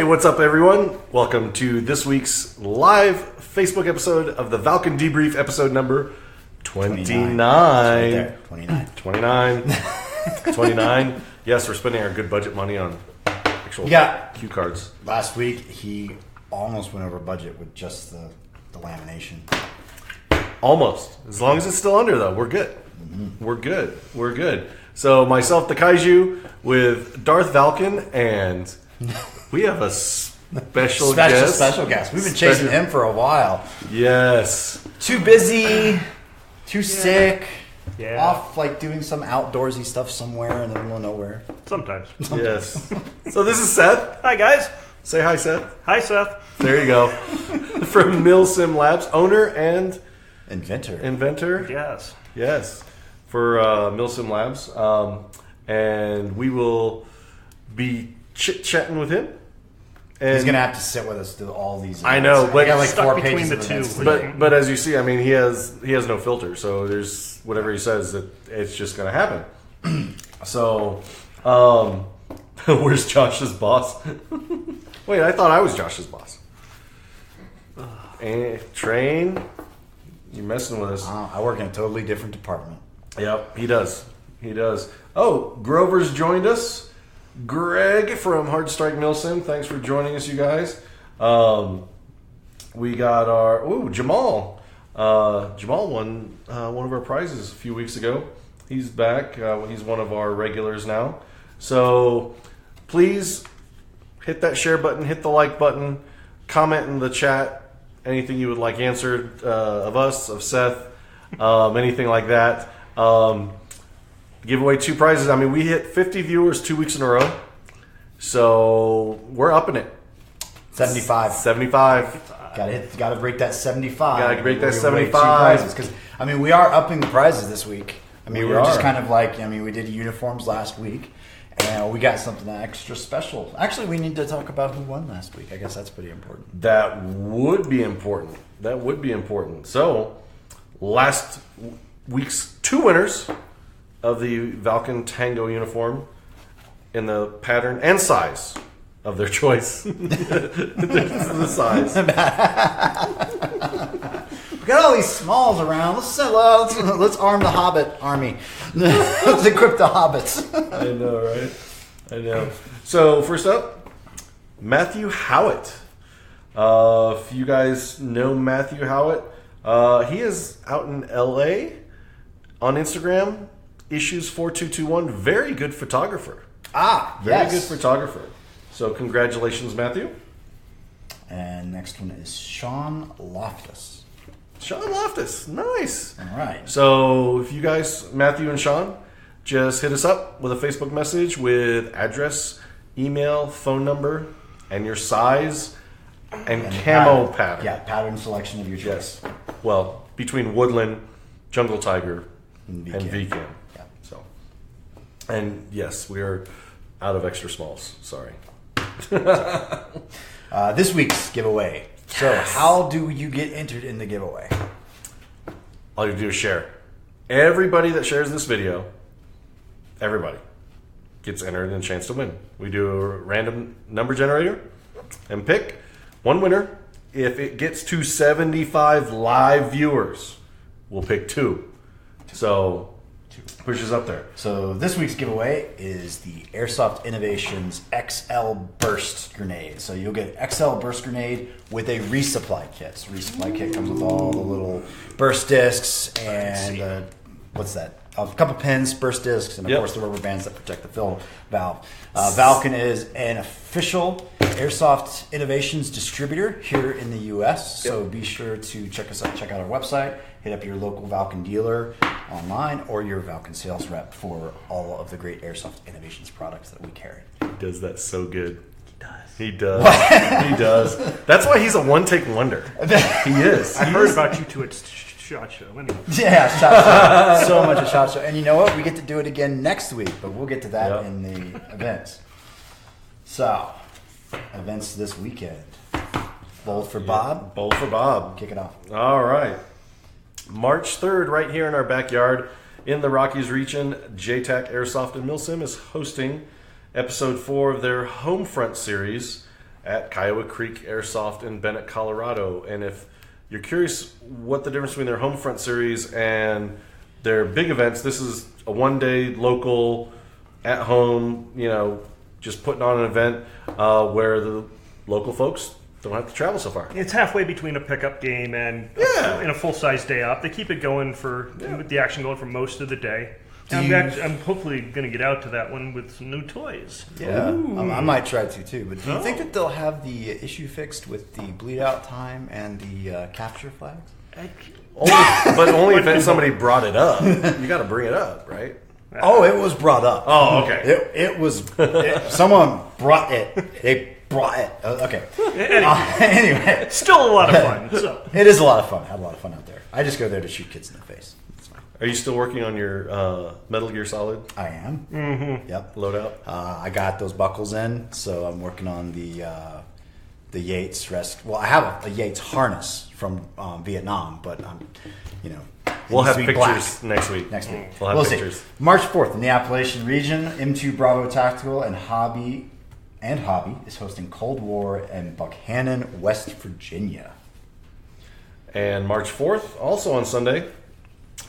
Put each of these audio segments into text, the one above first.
what's up, everyone? Welcome to this week's live Facebook episode of the Valken Debrief, episode number 29. Right 29. Yes, we're spending our good budget money on actual cue cards. Last week, he almost went over budget with just the lamination. Almost. As long as it's still under, though, we're good. Mm-hmm. We're good. So, myself, the Kaiju, with Darth Valken, and we have a special guest. We've been chasing him for a while. Yes. Too busy, too sick, off like doing some outdoorsy stuff somewhere in the middle of nowhere. Sometimes. Yes. So this is Seth. Hi, guys. Say hi, Seth. Hi, Seth. There you go. From Milsim Labs, owner and inventor. Yes. For Milsim Labs. And we will be chit-chatting with him. And he's going to have to sit with us through all these events. I know, but got like stuck 4 between pages the of two. events. But as you see, I mean, he has no filter. So there's whatever he says, that it's just going to happen. So, where's Josh's boss? Wait, I thought I was Josh's boss. Train, you're messing with us. I work in a totally different department. Yep, he does. Oh, Grover's joined us. Greg from Hard Strike Milsim, thanks for joining us, you guys. We got our Jamal. Jamal won one of our prizes a few weeks ago. He's back. He's one of our regulars now. So please hit that share button, hit the like button, comment in the chat anything you would like answered of us, of Seth, anything like that. Give away 2 prizes. I mean, we hit 50 viewers 2 weeks in a row. So we're upping it. 75. Gotta break that 75. Gotta break that 75. Because I mean, we are upping the prizes this week. I mean, we're just kind of like, we did uniforms last week, and we got something extra special. Actually, we need to talk about who won last week. I guess that's pretty important. That would be important. So, last week's 2 winners of the Valken Tango uniform in the pattern and size of their choice. The size. We got all these smalls around. Let's arm the Hobbit army. Let's equip the hobbits. I know, right? I know. So first up, Matthew Howitt. If you guys know Matthew Howitt, he is out in LA on Instagram. Issues4221. Very good photographer. Very good photographer. So congratulations, Matthew. And next one is Sean Loftus. Nice. All right. So if you guys, Matthew and Sean, just hit us up with a Facebook message with address, email, phone number, and your size and camo pattern. Yeah, pattern selection of your choice. Yes. Well, between Woodland, Jungle Tiger, and VCAM. Yeah. So, and yes, we are out of extra smalls. Sorry. This week's giveaway. Yes. So how do you get entered in the giveaway? All you do is share. Everybody that shares this video, everybody gets entered in a chance to win. We do a random number generator and pick one winner. If it gets to 75 live viewers, we'll pick 2. So pushes up there. So this week's giveaway is the Airsoft Innovations XL Burst Grenade. So you'll get XL Burst Grenade with a resupply kit. So resupply kit comes with all the little burst discs and what's that? A couple pins, burst discs, and of course the rubber bands that protect the fill valve. Valken is an official Airsoft Innovations distributor here in the U.S. So be sure to check us out. Check out our website. Hit up your local Valken dealer online or your Valken sales rep for all of the great Airsoft Innovations products that we carry. He does that so good. He does. That's why he's a one-take wonder. He is. I heard about you two at SHOT Show. Anyway. Yeah, SHOT Show. So much at SHOT Show. And you know what? We get to do it again next week, but we'll get to that in the events. So, events this weekend. Bold for Bob. Bold for Bob. Kick it off. All right. March 3rd, right here in our backyard in the Rockies region, JTAC Airsoft in Milsim is hosting episode 4 of their Homefront series at Kiowa Creek Airsoft in Bennett, Colorado. And if you're curious what the difference between their home front series and their big events, this is a one-day local, at home, just putting on an event where the local folks don't have to travel so far. It's halfway between a pickup game and a full-size day out. They keep it going with the action going for most of the day. I'm hopefully going to get out to that one with some new toys. Yeah, I might try to too. But do you think that they'll have the issue fixed with the bleed out time and the capture flags? Only if somebody brought it up. You got to bring it up, right? Oh, it was brought up. Oh, okay. It was. Someone brought it. They brought it. Okay. Anyway, still a lot of fun. So. It is a lot of fun. I had a lot of fun out there. I just go there to shoot kids in the face. Are you still working on your Metal Gear Solid? I am. Mm-hmm. Yep. Loadout? I got those buckles in, so I'm working on the Yates rest. Well, I have a Yates harness from Vietnam, but we'll have pictures next week. We'll have pictures. See. March 4th in the Appalachian region, M2 Bravo Tactical and Hobby is hosting Cold War in Buchanan, West Virginia. And March 4th, also on Sunday,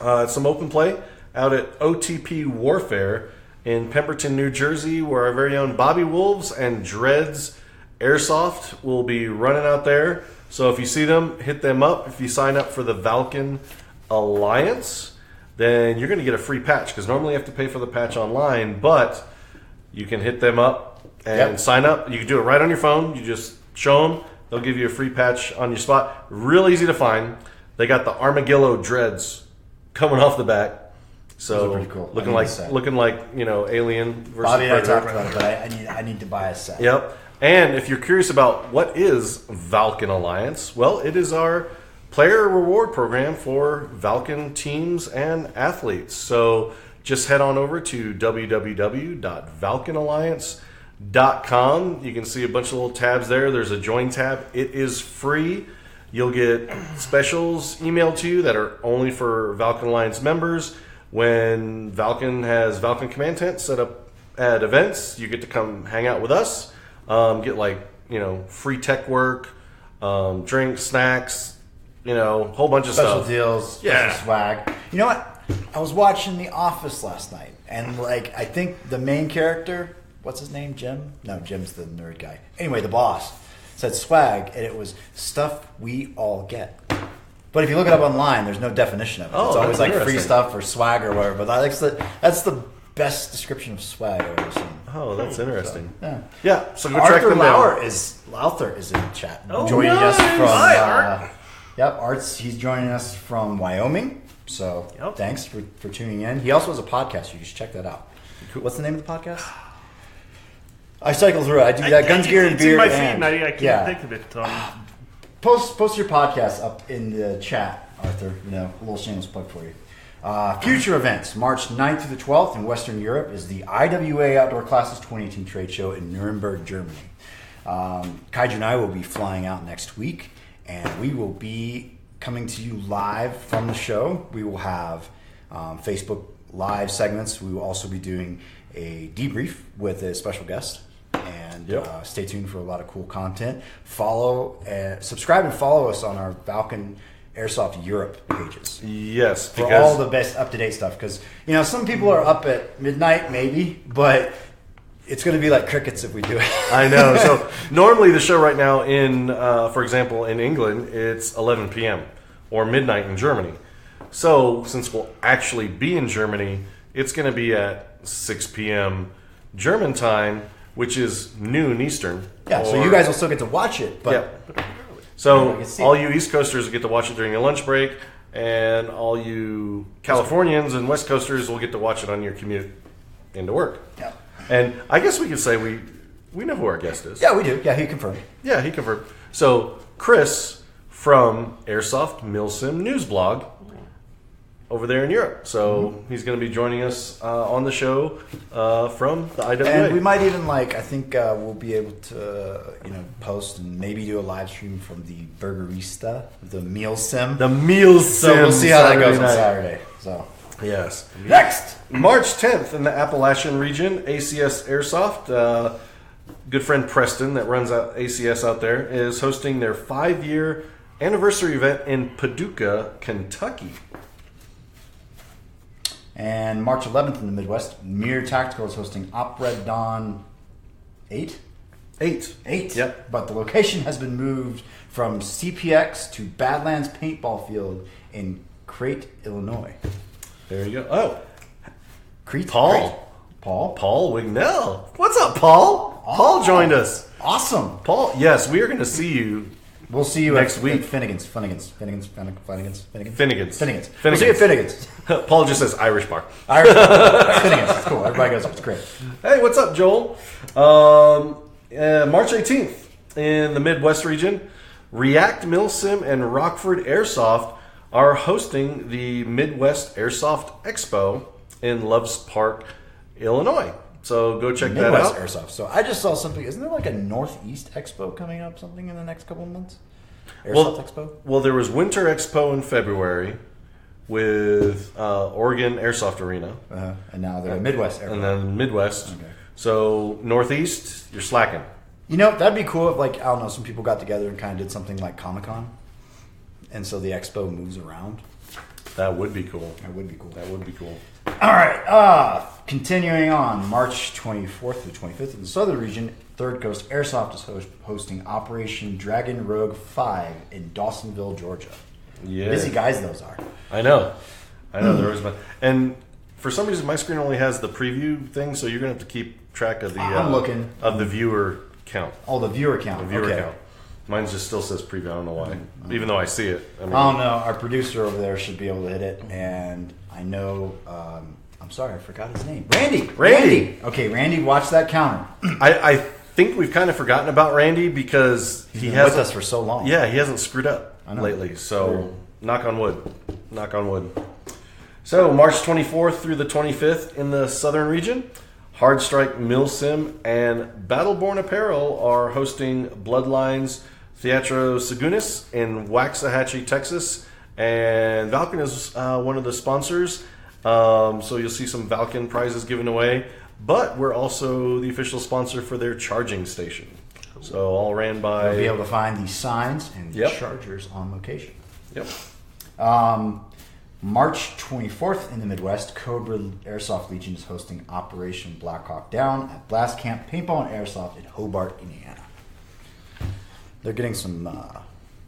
some open play out at OTP Warfare in Pemberton, New Jersey, where our very own Bobby Wolves and Dreads Airsoft will be running out there. So if you see them, hit them up. If you sign up for the Valken Alliance, then you're going to get a free patch, because normally you have to pay for the patch online, but you can hit them up and sign up. You can do it right on your phone. You just show them. They'll give you a free patch on your spot. Real easy to find. They got the Armadillo Dreads coming off the back. So pretty cool. looking like Alien versus Bobby and I Predator. talked about it, but I need to buy a set. Yep. And if you're curious about what is Valken Alliance, well, it is our player reward program for Valken teams and athletes. So just head on over to www.valkenalliance.com. You can see a bunch of little tabs there. There's a join tab. It is free. You'll get specials emailed to you that are only for Valken Alliance members. When Valken has Valken Command Tent set up at events, you get to come hang out with us. Get free tech work, drinks, snacks, whole bunch of Special stuff. deals, special swag. You know what? I was watching The Office last night, and I think the main character, what's his name, Jim? No, Jim's the nerd guy. Anyway, the boss said swag, and it was stuff we all get. But if you look it up online, there's no definition of it. It's always like free stuff or swag or whatever. But that's the best description of swag I've ever seen. Oh, that's interesting. So, yeah. So go track them Lauer down. Lowther is in chat. Oh, joining us from Hi, Art. Art's he's joining us from Wyoming. So thanks for tuning in. He also has a podcast. You should check that out. Cool. What's the name of the podcast? I cycle through it. I do that. Guns, Gear, and Beer. It's in my feed, and I can't think of it. Post your podcast up in the chat, Arthur. A little shameless plug for you. Future events. March 9th through the 12th in Western Europe is the IWA Outdoor Classes 2018 trade show in Nuremberg, Germany. Kaiju and I will be flying out next week, and we will be coming to you live from the show. We will have Facebook Live segments. We will also be doing a debrief with a special guest. And stay tuned for a lot of cool content. Subscribe and follow us on our Valken Airsoft Europe pages. Yes, for all the best up-to-date stuff. Because some people are up at midnight, maybe, but it's going to be like crickets if we do it. I know. So normally the show right now for example, in England, it's 11 p.m. or midnight in Germany. So since we'll actually be in Germany, it's going to be at 6 p.m. German time, which is noon Eastern. Yeah, so you guys will still get to watch it, but so all you East Coasters get to watch it during your lunch break, and all you Californians and West Coasters will get to watch it on your commute into work. Yeah. And I guess we could say we know who our guest is. Yeah, we do. Yeah, he confirmed. Yeah, he confirmed. So Chris from Airsoft Milsim News Blog over there in Europe. So he's going to be joining us on the show from the IWA. And we might even I think we'll be able to post and maybe do a live stream from the Burgerista, the Milsim. The Milsim. So we'll see how that goes on Saturday. So yes. Next, March 10th in the Appalachian region, ACS Airsoft. good friend Preston that runs out ACS out there is hosting their 5-year anniversary event in Paducah, Kentucky. And March 11th in the Midwest, Mir Tactical is hosting Opred Dawn 8? 8. Yep. But the location has been moved from CPX to Badlands Paintball Field in Crete, Illinois. There you go. Oh, Crete? Paul. Paul? Paul Wignell. What's up, Paul? Oh, Paul joined us. Awesome. Paul, yes, we are going to see you. We'll see you next at week. Finnegan's. Finnegan's. We'll see you at Finnegan's. Paul just says Irish bar. Irish bar. Finnegan's. It's cool. Everybody goes. It's great. Hey, what's up, Joel? March 18th in the Midwest region, React Milsim and Rockford Airsoft are hosting the Midwest Airsoft Expo in Loves Park, Illinois. So go check that out. Midwest Airsoft. So I just saw something. Isn't there like a Northeast Expo coming up? Something in the next couple of months? Airsoft Expo. Well, there was Winter Expo in February with Oregon Airsoft Arena, And now the Midwest Airsoft. and then Midwest. Okay. So Northeast, you're slacking. You know, that'd be cool if, like, I don't know, some people got together and kind of did something like Comic-Con. And so the expo moves around. That would be cool. That would be cool. That would be cool. All right. Continuing on, March 24th to 25th in the southern region, Third Coast Airsoft is hosting Operation Dragon Rogue 5 in Dawsonville, Georgia. Yeah. Busy guys those are. I know. There was, and for some reason my screen only has the preview thing, so you're gonna have to keep track of the. I'm looking of the viewer count. Oh, the viewer count. The viewer Okay. count. Mine just still says preview. I don't know why, even though I see it. I mean, Oh no, our producer over there should be able to hit it, and I know. I'm sorry, I forgot his name. Randy. Okay, Randy, watch that counter. I think we've kind of forgotten about Randy because He's he been hasn't with us for so long. Yeah, he hasn't screwed up I know. lately. So knock on wood. Knock on wood. So March 24th through the 25th in the southern region, Hard Strike Milsim and Battleborn Apparel are hosting Bloodlines Theatro Segunis in Waxahachie, Texas, and Valken is one of the sponsors. So you'll see some Valken prizes given away, but we're also the official sponsor for their charging station. So all ran by. You'll be able to find the signs and the Yep. chargers on location. Yep. March 24th in the Midwest, Cobra Airsoft Legion is hosting Operation Blackhawk Down at Blast Camp Paintball and Airsoft in Hobart, Indiana. They're getting some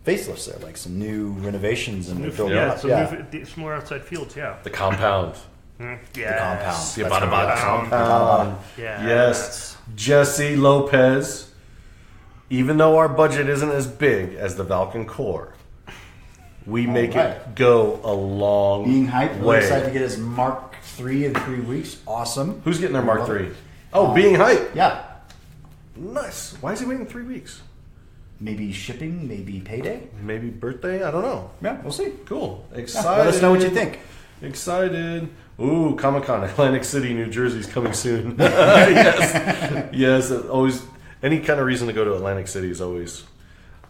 facelifts there, like some new renovations and they're building up. Some more outside fields, yeah. The compound. Yeah. The compound. The That's Bada compound. compound. Yeah. Yes. Jesse Lopez. Even though our budget isn't as big as the Valken Core, we make it go a long Being hyped, really way. excited to get his Mark III in 3 weeks. Awesome. Who's getting their Mark Love III? it. Oh, Being Hype. Yeah. Nice. Why is he waiting 3 weeks? Maybe shipping, maybe payday. Maybe birthday? I don't know. Yeah, we'll see. Cool. Yeah, Excited. let us know what you think. Excited. Ooh, Comic-Con, Atlantic City, New Jersey's coming soon. Yes. Yes. Always, any kind of reason to go to Atlantic City is always,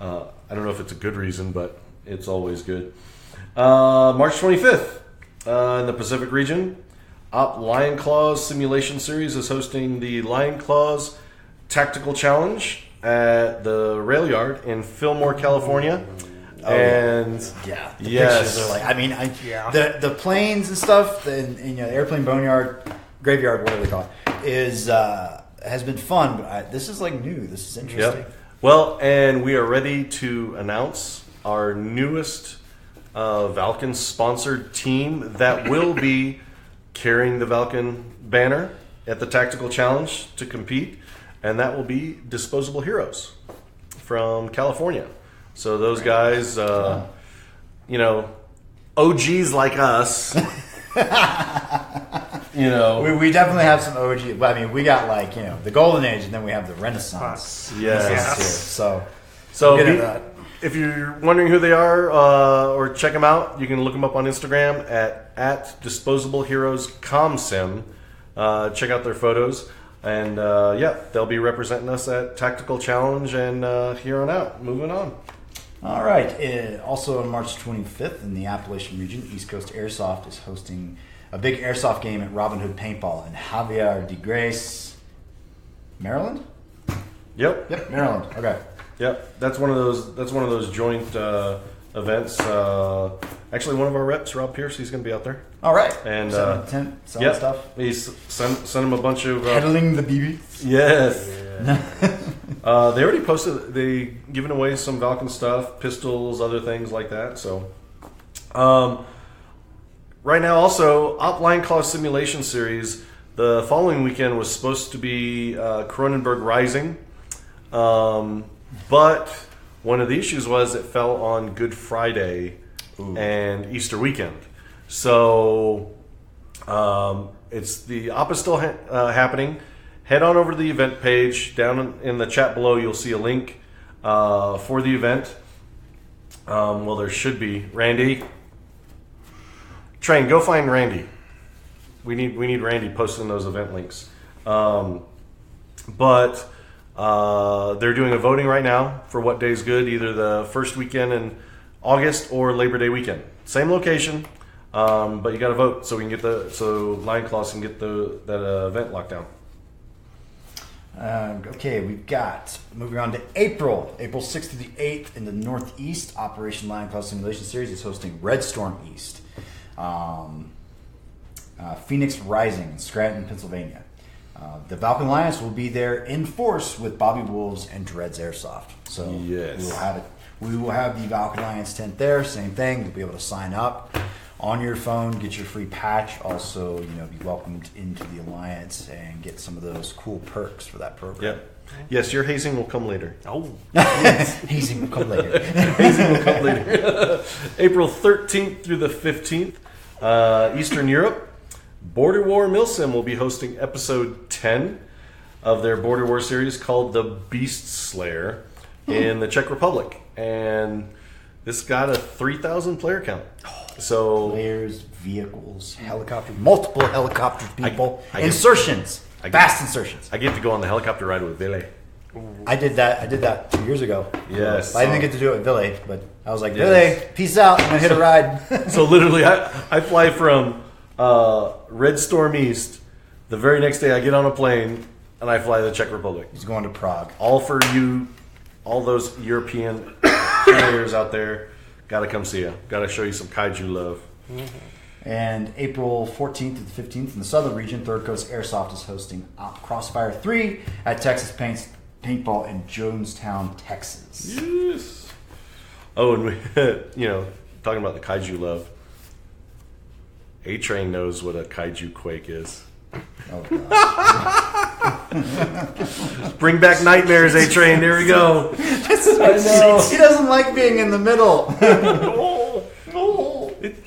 I don't know if it's a good reason, but it's always good. March 25th in the Pacific region, Op Lion Claws Simulation Series is hosting the Lion Claws Tactical Challenge at the Rail Yard in Fillmore, California. And Yeah, the yes. pictures are like. I mean, the planes and stuff, and you know, the airplane boneyard, graveyard, whatever they call it, is has been fun. But this is like new. This is interesting. Yep. Well, and we are ready to announce our newest Valken sponsored team that will be carrying the Valken banner at the Tactical Challenge to compete, and that will be Disposable Heroes from California. So those guys, you know, OGs like us, you know. We definitely have some OG. I mean, we got like, you know, the golden age, and then we have the Renaissance. Yes. Here. So we'll get into that. if you're wondering who they are or check them out, you can look them up on Instagram at Disposable Heroes ComSim. Check out their photos. And yeah, they'll be representing us at Tactical Challenge and here on out. Moving on. All right. Also on March 25th in the Appalachian region, East Coast Airsoft is hosting a big airsoft game at Robin Hood Paintball in Javier de Grace, Maryland. Yep. Maryland. Okay. Yep. That's one of those joint events. Actually, one of our reps, Rob Pierce, he's going to be out there. All right. And selling stuff. He's sent him a bunch of peddling the BB. Yes. Yeah. They already posted. They given away some Valken stuff, pistols, other things like that. So, right now, also Line Claw Simulation Series. The following weekend was supposed to be Cronenberg Rising, but one of the issues was it fell on Good Friday and Easter weekend. So it's the op is still happening. Head on over to the event page. Down in the chat below, you'll see a link for the event. Well, there should be. Randy, Train, go find Randy. We need Randy posting those event links. But they're doing a voting right now for what day's good, either the first weekend in August or Labor Day weekend. Same location, but you got to vote so we can get Lion Claws can get that event locked down. Okay, we've got, moving on to April 6th to the 8th in the Northeast. Operation Lion Claw Simulation Series is hosting Red Storm East. Phoenix Rising in Scranton, Pennsylvania. The Valken Alliance will be there in force with Bobby Wolves and Dreads Airsoft. So yes. We will have the Valken Alliance tent there. Same thing. You'll be able to sign up on your phone, get your free patch. Also, be welcomed into the Alliance and get some of those cool perks for that program. Yep. Yes, your hazing will come later. Oh. Hazing will come later. Hazing will come later. April 13th through the 15th, Eastern Europe. Border War Milsim will be hosting episode 10 of their Border War series called The Beast Slayer in the Czech Republic. And this got a 3,000 player count. So players, vehicles, helicopters, multiple helicopter people, insertions. Fast insertions. I get to go on the helicopter ride with Ville. I did that 2 years ago. Yes. I didn't get to do it with Ville, but I was like, Ville, peace out. I'm going to hit a ride. So literally, I fly from Red Storm East. The very next day, I get on a plane and I fly to the Czech Republic. He's going to Prague. All for you, all those European players out there. Got to come see you. Got to show you some kaiju love. Mm-hmm. And April 14th to the 15th in the Southern region, Third Coast Airsoft is hosting Crossfire 3 at Texas Paintball in Jonestown, Texas. Yes. Oh, and we, talking about the kaiju love. A-Train knows what a kaiju quake is. Oh, God. Bring back nightmares, A-Train. There we go. I know. He doesn't like being in the middle.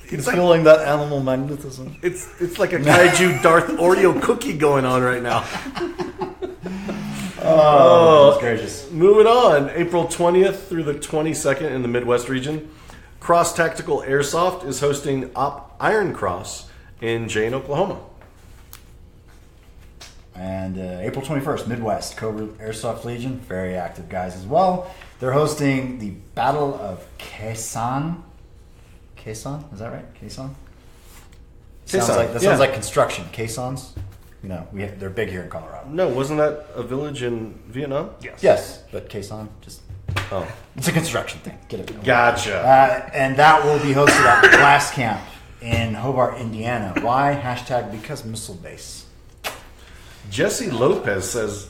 He's feeling that animal magnetism. It's like a kaiju Darth Oreo cookie going on right now. Oh, that's gracious. Moving on. April 20th through the 22nd in the Midwest region. Cross Tactical Airsoft is hosting Op Iron Cross in Jane, Oklahoma. And April 21st, Midwest, Cobra Airsoft Legion, very active guys as well. They're hosting the Battle of Quezon. Quezon? Is that right? Quezon? Sounds like construction. Quezons? They're big here in Colorado. No, wasn't that a village in Vietnam? Yes, but Quezon, it's a construction thing. Get it? Gotcha. And that will be hosted at Blast Camp in Hobart, Indiana. Why? # because missile base. Jesse Lopez says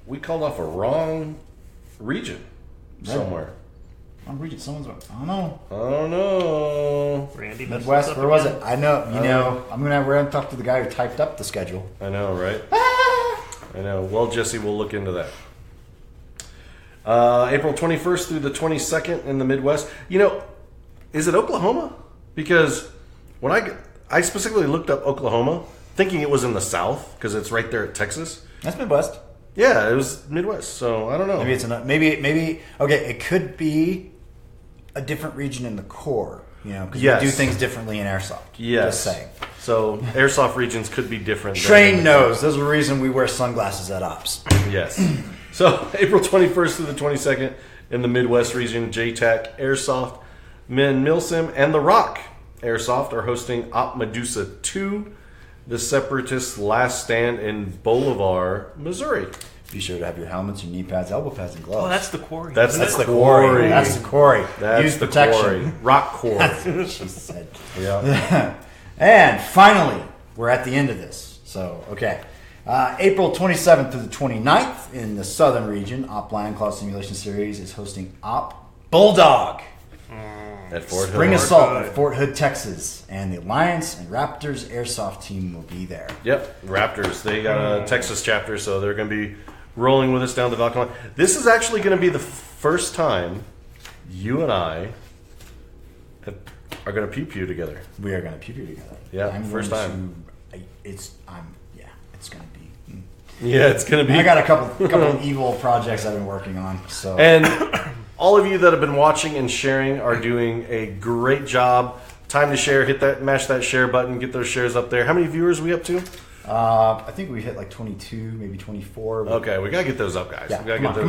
we called off a wrong region somewhere. Wrong region. Someone's. I don't know. Randy, Midwest. Where was it? I know. We're gonna talk to the guy who typed up the schedule. I know, right? I know. Well, Jesse, we'll look into that. April 21st through the 22nd in the Midwest. Is it Oklahoma? Because when I specifically looked up Oklahoma, thinking it was in the South because it's right there at Texas. That's Midwest. Yeah, it was Midwest. So I don't know. Maybe it's maybe. Okay, it could be a different region in the core. Because we do things differently in Airsoft. Yes. Just saying. So Airsoft regions could be different. Train knows. There's a reason we wear sunglasses at Ops. Yes. So April 21st through the 22nd in the Midwest region, JTAC Airsoft, Milsim, and The Rock Airsoft are hosting Op Medusa 2, the Separatists' Last Stand in Bolivar, Missouri. Be sure to have your helmets, your knee pads, elbow pads, and gloves. Oh, that's the quarry. That's That's the the quarry. quarry. That's the quarry. That's Use the protection. quarry. Rock quarry. That's what she said. Yeah. And finally, we're at the end of this. So, okay. April 27th through the 29th in the southern region, Op Lion Claw Simulation Series is hosting Op Bulldog. At Fort Spring Hood. Assault at Fort Hood, Texas. And the Alliance and Raptors Airsoft team will be there. Yep, Raptors. They got a Texas chapter, so they're going to be rolling with us down to Valken. This is actually going to be the first time you and I are going to pew-pew together. We are going to pew-pew together. Yeah, first time. It's going to be. Yeah, it's going to be. I got a couple evil projects I've been working on. So. And all of you that have been watching and sharing are doing a great job. Time to share. Mash that share button. Get those shares up there. How many viewers are we up to? I think we hit like 22, maybe 24. Okay, we got to get those up, guys. Yeah, we gotta come get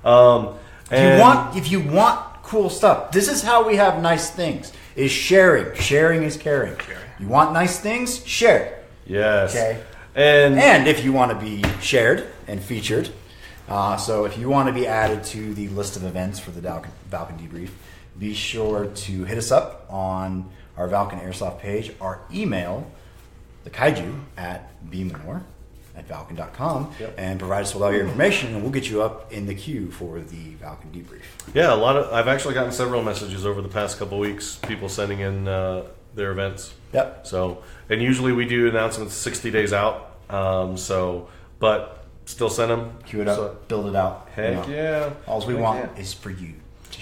on. those up. If you want cool stuff, this is how we have nice things. Is sharing. Sharing is caring. You want nice things? Share. Yes. Okay. And if you want to be shared and featured, so if you want to be added to the list of events for the Valken Debrief, be sure to hit us up on our Valken Airsoft page, or email the kaiju at bmanor@valken.com, and provide us with all your information, and we'll get you up in the queue for the Valken Debrief. yeah, I've actually gotten several messages over the past couple weeks, people sending in their events. Yep. So, and usually we do announcements 60 days out. But still send them. Queue it up, build it out. Heck yeah. All we want is for you.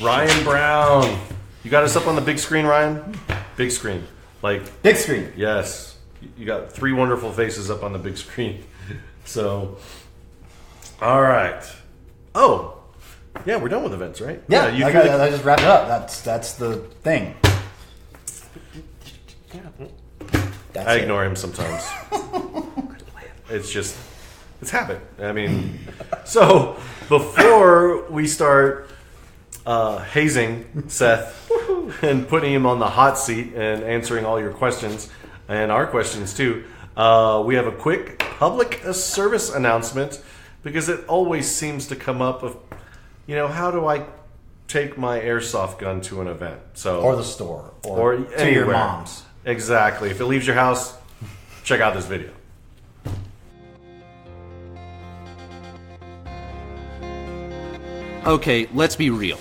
Ryan Brown. You got us up on the big screen, Ryan? Big screen. Like, Big screen. yes. You got 3 wonderful faces up on the big screen. So, all right. Oh, yeah, we're done with events, right? Yeah, you I just wrapped it up. That's the thing. That's I it. ignore him sometimes. It's habit. I mean, so before we start hazing Seth and putting him on the hot seat and answering all your questions and our questions too, we have a quick public service announcement, because it always seems to come up of, how do I take my airsoft gun to an event? So Or the store. Or to anywhere. your mom's. Exactly. If it leaves your house, check out this video. Okay, let's be real.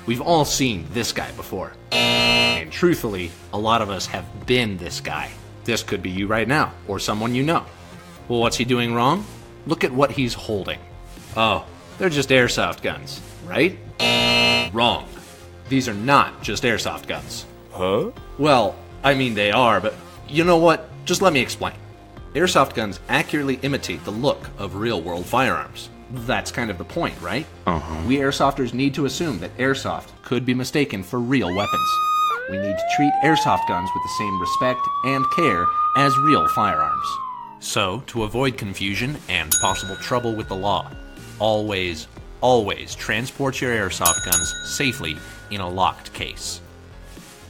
We've all seen this guy before. And truthfully, a lot of us have been this guy. This could be you right now, or someone you know. Well, what's he doing wrong? Look at what he's holding. Oh, they're just airsoft guns, right? Wrong. These are not just airsoft guns. Huh? Well, I mean they are, but you know what? Just let me explain. Airsoft guns accurately imitate the look of real-world firearms. That's kind of the point, right? We airsofters need to assume that airsoft could be mistaken for real weapons. We need to treat airsoft guns with the same respect and care as real firearms. So, to avoid confusion and possible trouble with the law, always transport your airsoft guns safely in a locked case.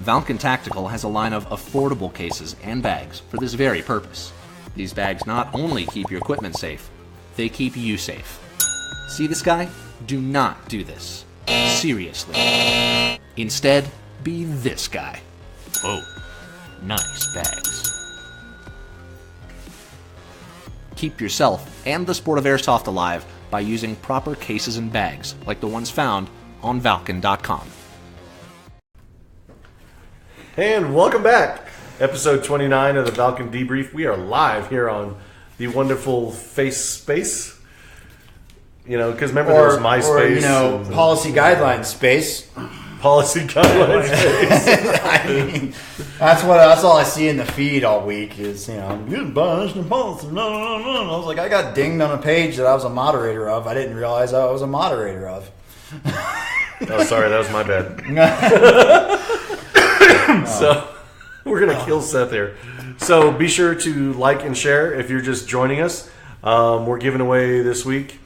Valken Tactical has a line of affordable cases and bags for this very purpose. These bags not only keep your equipment safe, they keep you safe. See this guy? Do not do this. Seriously. Instead, be this guy. Whoa, nice bags. Keep yourself and the sport of airsoft alive by using proper cases and bags, like the ones found on Valken.com. And welcome back. Episode 29 of the Valken Debrief. We are live here on the wonderful Face Space. Because remember there was MySpace. Or, policy guidelines space. Policy guidelines space. I mean, that's all I see in the feed all week is, I'm getting punished and policy. No. I was like, I got dinged on a page that I was a moderator of. I didn't realize I was a moderator of. Oh, sorry, that was my bad. So, we're going to kill Seth here. So, be sure to like and share if you're just joining us. We're giving away this week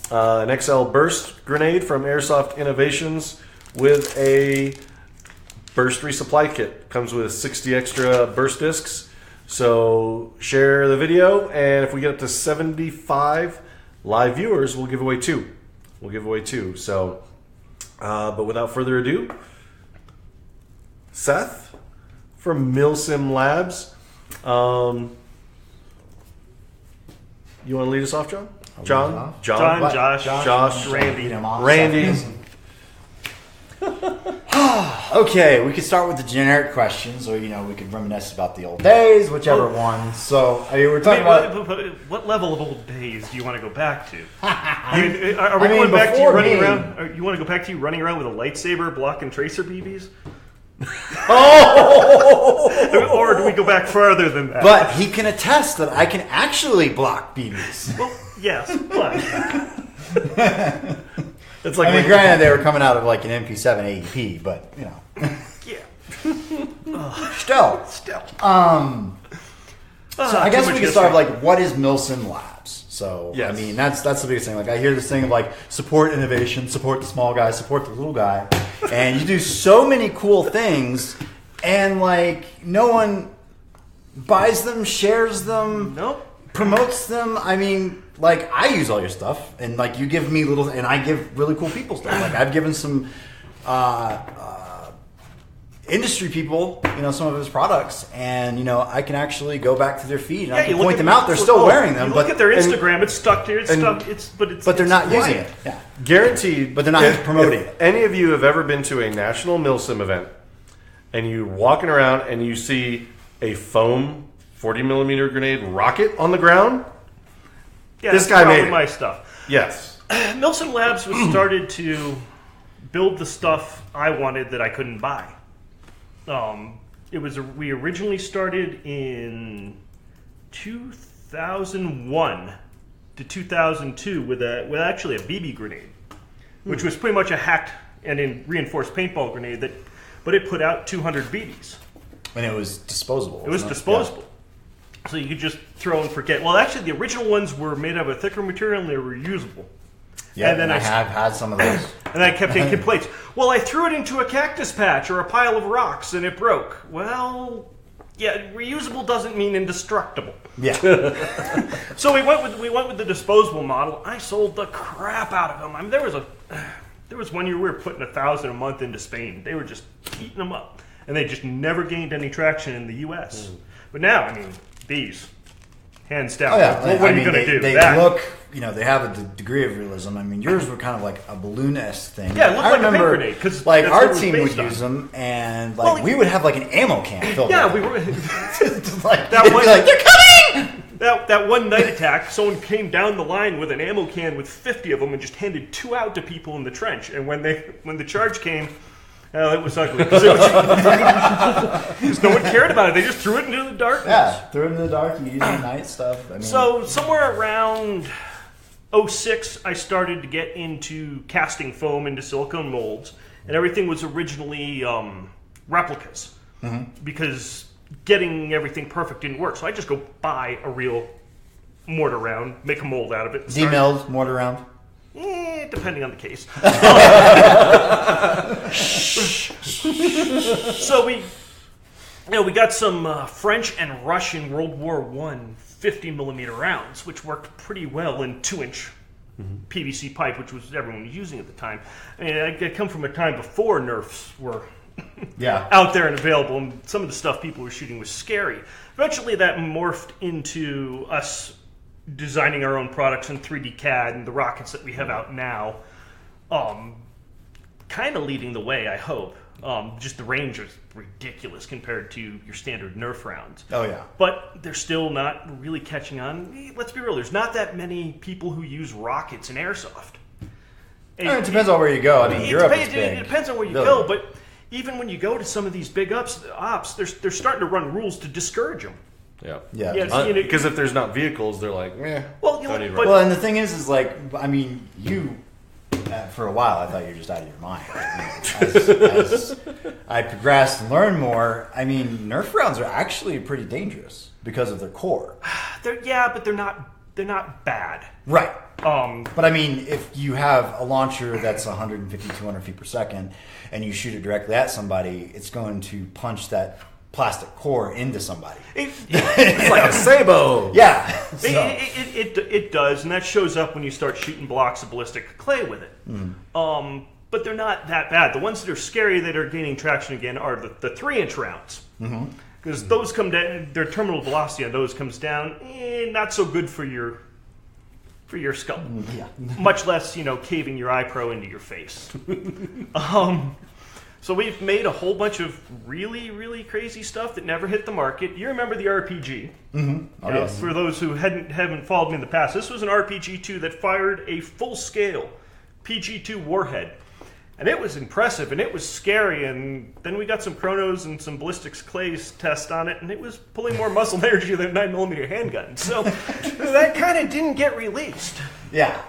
an XL Burst grenade from Airsoft Innovations with a burst resupply kit. Comes with 60 extra burst discs. So, share the video, and if we get up to 75 live viewers, we'll give away 2. So, but without further ado, Seth from Milsim Labs. You want to lead us off, John? John, Josh, Randy. Okay, we could start with the generic questions, or we could reminisce about the old days, whichever one. So, we're talking about what level of old days do you want to go back to? Are we going back to you running around? You want to go back to you running around with a lightsaber blocking tracer BBs? Or do we go back farther than that? But he can attest that I can actually block BBs. Well, yes, but it's like granted, they were coming out of like an MP7 AEP, but yeah. Still. So I guess we can start with what is Milsim Labs? So yes. That's the biggest thing. I hear this thing of support innovation, support the small guy, support the little guy, and you do so many cool things, and no one buys them, shares them, promotes them. I use all your stuff, and you give me and I give really cool people stuff. I've given some industry people, some of his products, and I can actually go back to their feed and I can point them out. They're still wearing them. Look at their Instagram; it's stuck there. But they're not using it. Yeah, guaranteed. But they're not promoting it. Any of you have ever been to a national Milsim event, and you're walking around and you see a foam 40mm grenade rocket on the ground? Yeah, this guy made it. My stuff. Yes. Milsim Labs was started to build the stuff I wanted that I couldn't buy. We originally started in 2001 to 2002 with actually a BB grenade, which was pretty much a hacked and reinforced paintball grenade but it put out 200 BBs. And it was disposable. It was disposable. Yeah. So you could just throw and forget. Well, actually, the original ones were made of a thicker material and they were reusable. Yeah, and then I have had some of those. And I kept taking complaints. Well, I threw it into a cactus patch or a pile of rocks and it broke. Well, yeah, reusable doesn't mean indestructible. Yeah. So we went with the disposable model. I sold the crap out of them. There was one year we were putting 1,000 a month into Spain. They were just eating them up, and they just never gained any traction in the U.S. But now, these, hands down. Oh, yeah. What are you going to do? They look, they have a degree of realism. yours were kind of like a balloon-esque thing. Yeah, it looked like a paint grenade. Because our team would use them, and we would have an ammo can filled. Yeah, we were. They're coming. That one night attack, someone came down the line with an ammo can with 50 of them and just handed 2 out to people in the trench. And when the charge came, it was ugly. Because no one cared about it. They just threw it into the darkness. Yeah, threw it into the dark. You use the night stuff. So somewhere around 2006, I started to get into casting foam into silicone molds. And everything was originally replicas. Mm-hmm. Because getting everything perfect didn't work. So I just go buy a real mortar round, make a mold out of it. Demilled mortar round? Depending on the case. So we got some French and Russian World War I 50mm rounds, which worked pretty well in 2-inch PVC pipe, which was everyone was using at the time. I come from a time before Nerfs were out there and available, and some of the stuff people were shooting was scary. Eventually that morphed into us designing our own products in 3D CAD and the rockets that we have out now, kind of leading the way, I hope. Just the range is ridiculous compared to your standard Nerf rounds. Oh, yeah. But they're still not really catching on. Let's be real, there's not that many people who use rockets in Airsoft. It depends on where you go. Europe is big. It depends on where you go, but even when you go to some of these big ops, they're starting to run rules to discourage them. Yeah. Because if there's not vehicles, they're like, Well, and the thing is you, for a while, I thought you were just out of your mind. As I progressed and learned more, Nerf rounds are actually pretty dangerous because of their core. But they're not bad. Right. But if you have a launcher that's 150, 200 feet per second, and you shoot it directly at somebody, it's going to punch that plastic core into somebody. It's like a sabot. Yeah. So, It does, and that shows up when you start shooting blocks of ballistic clay with it. But they're not that bad. The ones that are scary that are gaining traction again are the 3-inch rounds. Because those come down, their terminal velocity on those comes down, not so good for your skull. Yeah. Much less, caving your iPro into your face. So we've made a whole bunch of really, really crazy stuff that never hit the market. You remember the RPG? Oh, yes. For those who haven't followed me in the past, this was an RPG-2 that fired a full-scale PG-2 warhead. And it was impressive, and it was scary, and then we got some chronos and some ballistics clays test on it, and it was pulling more muzzle energy than a 9mm handgun. So that kind of didn't get released. Yeah.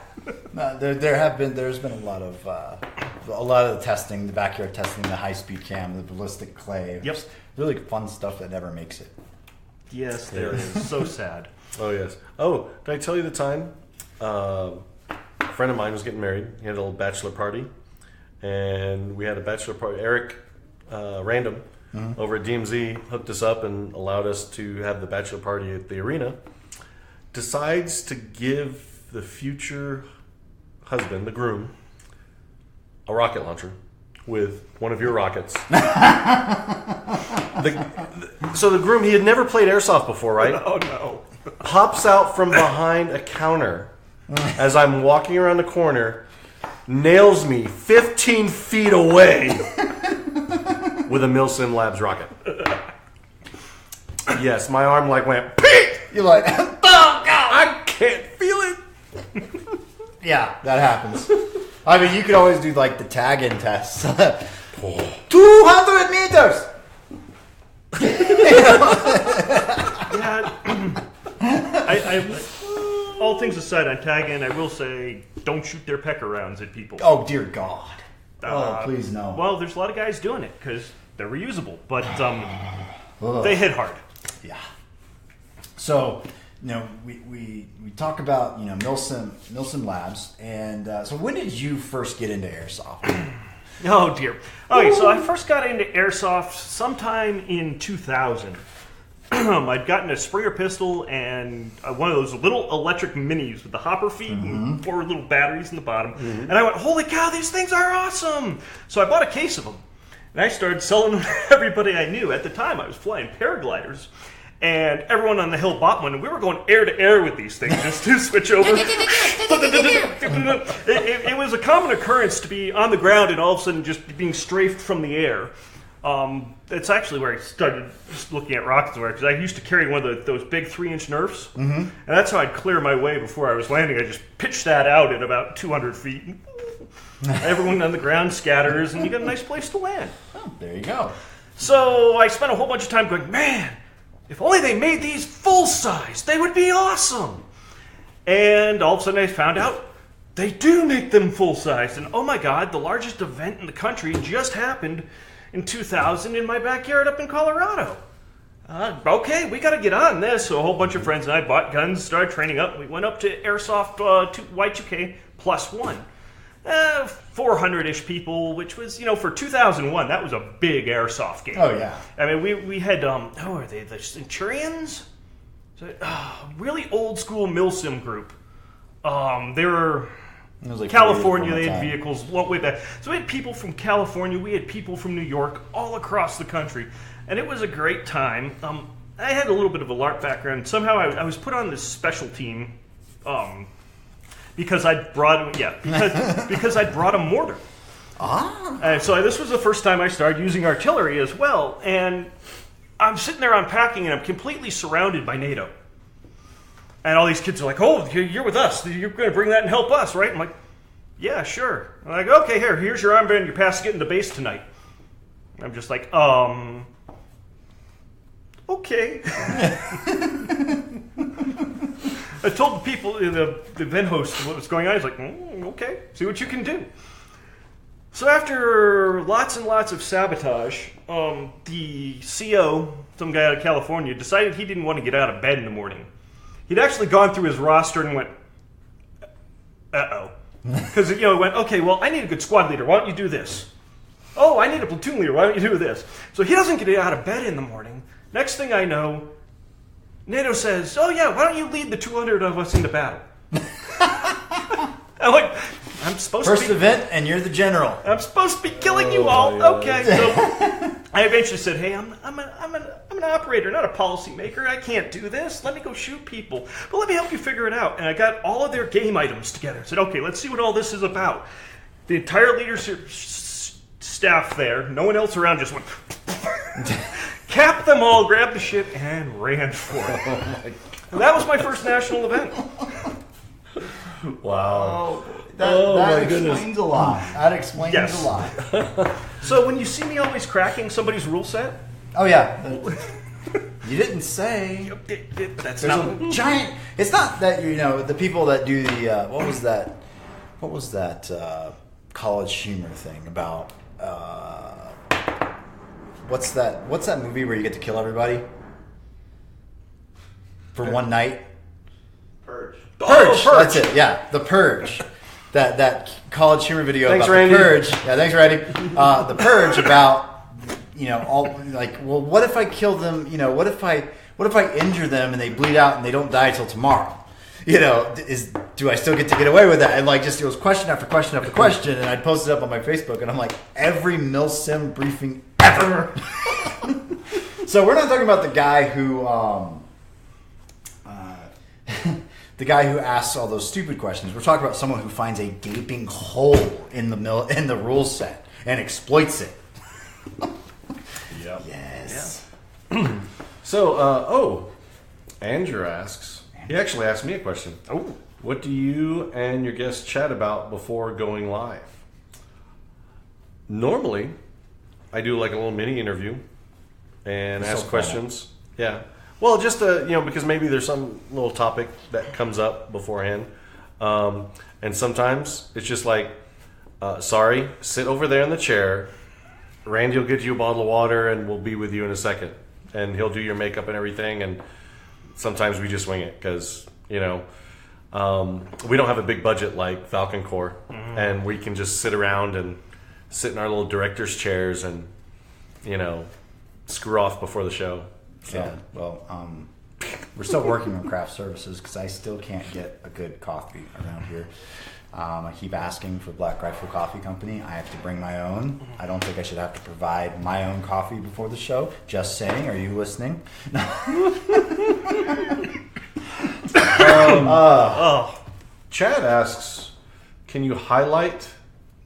There's been a lot of the testing, the backyard testing, the high-speed cam, the ballistic clay. Yep. Really fun stuff that never makes it. Yes, there is. So sad. Oh, yes. Oh, did I tell you the time? A friend of mine was getting married. He had a little bachelor party. And we had a bachelor party. Eric Random over at DMZ hooked us up and allowed us to have the bachelor party at the arena. Decides to give the future husband, the groom, a rocket launcher with one of your rockets. So the groom, he had never played airsoft before, right? Oh, no. Pops out from behind a counter as I'm walking around the corner, nails me 15 feet away with a Milsim Labs rocket. Yes, my arm went, Pete! You're like, oh, God! I can't feel it. Yeah, that happens. I mean, you could always do, the tag-in tests. 200 meters! Yeah. I all things aside, on tag-in, I will say, don't shoot their pecker rounds at people. Oh, dear God. Please no. Well, there's a lot of guys doing it because they're reusable, but they hit hard. Yeah. So, we talk about, Milsim Labs, and so when did you first get into airsoft? Oh, dear. Okay, so I first got into airsoft sometime in 2000. I'd gotten a Springer pistol and one of those little electric minis with the hopper feet and 4 little batteries in the bottom. And I went, holy cow, these things are awesome! So I bought a case of them. And I started selling them to everybody I knew. At the time, I was flying paragliders. And everyone on the hill bought one. And we were going air to air with these things just to switch over. It was a common occurrence to be on the ground and all of a sudden just being strafed from the air. It's actually where I started just looking at rockets because I used to carry one of those big 3-inch Nerfs, and that's how I'd clear my way before I was landing. I just pitched that out at about 200 feet. Everyone on the ground scatters, and you got a nice place to land. Oh, there you go. So I spent a whole bunch of time going, man, if only they made these full size, they would be awesome. And all of a sudden I found out they do make them full size, and oh my God, the largest event in the country just happened in 2000 in my backyard up in Colorado. Okay, we got to get on this. So a whole bunch of friends and I bought guns, started training up. We went up to Airsoft Y2K +1. 400-ish people, which was, for 2001, that was a big Airsoft game. Oh, yeah. I mean, we had, who are they, the Centurions? Really old school Milsim group. They were... California, they had vehicles way back. So we had people from California, we had people from New York, all across the country. And it was a great time. I had a little bit of a LARP background. Somehow I was put on this special team because I'd brought because I'd brought a mortar. So this was the first time I started using artillery as well. And I'm sitting there unpacking and I'm completely surrounded by NATO. And all these kids are like, oh, you're with us. You're going to bring that and help us, right? I'm like, yeah, sure. I'm like, okay, here's your armband. Your pass to get into base tonight. I'm just like, okay. I told the people, the event host, what was going on. He's like, okay, see what you can do. So after lots and lots of sabotage, the CO, some guy out of California, decided he didn't want to get out of bed in the morning. He'd actually gone through his roster and went, uh-oh. Because, he went, okay, well, I need a good squad leader. Why don't you do this? Oh, I need a platoon leader. Why don't you do this? So he doesn't get out of bed in the morning. Next thing I know, NATO says, oh yeah, why don't you lead the 200 of us into battle? I'm like, I'm supposed First to be... event, and you're the general. I'm supposed to be killing you all. Okay, so I eventually said, hey, I'm an operator, not a policy maker. I can't do this. Let me go shoot people. But let me help you figure it out. And I got all of their game items together. I said, okay, let's see what all this is about. The entire leadership staff there, no one else around, just went... capped them all, grabbed the shit, and ran for it. And that was my first national event. Wow. That explains a lot. That explains Yes. a lot. So when you see me always cracking somebody's rule set, Oh, yeah. You didn't say. that's There's not... a giant. It's not that, the people that do the. What was that college humor thing about. What's that movie where you get to kill everybody? For one night? Purge. Purge. That's it. Yeah, the Purge. That college humor video Thanks, about Randy. the Purge. Yeah, thanks, Randy. The Purge about all like, well, what if I kill them? What if I injure them and they bleed out and they don't die till tomorrow? Do I still get to get away with that? And it was question after question after question, and I'd post it up on my Facebook, and I'm like, every Milsim briefing ever. So we're not talking about the guy who. The guy who asks all those stupid questions. We're talking about someone who finds a gaping hole in the rules set and exploits it. Yep. Yes. Yeah. So, Andrew asks. He actually asked me a question. Oh. What do you and your guests chat about before going live? Normally, I do like a little mini interview and That's ask so questions. Yeah. Well, just because maybe there's some little topic that comes up beforehand, and sometimes it's just like, sorry, sit over there in the chair. Randy will get you a bottle of water, and we'll be with you in a second. And he'll do your makeup and everything. And sometimes we just wing it because we don't have a big budget like Valken Corps, and we can just sit around and sit in our little director's chairs and screw off before the show. So. Yeah, well, we're still working on craft services because I still can't get a good coffee around here. I keep asking for Black Rifle Coffee Company. I have to bring my own. I don't think I should have to provide my own coffee before the show. Just saying. Are you listening? Chad asks, can you highlight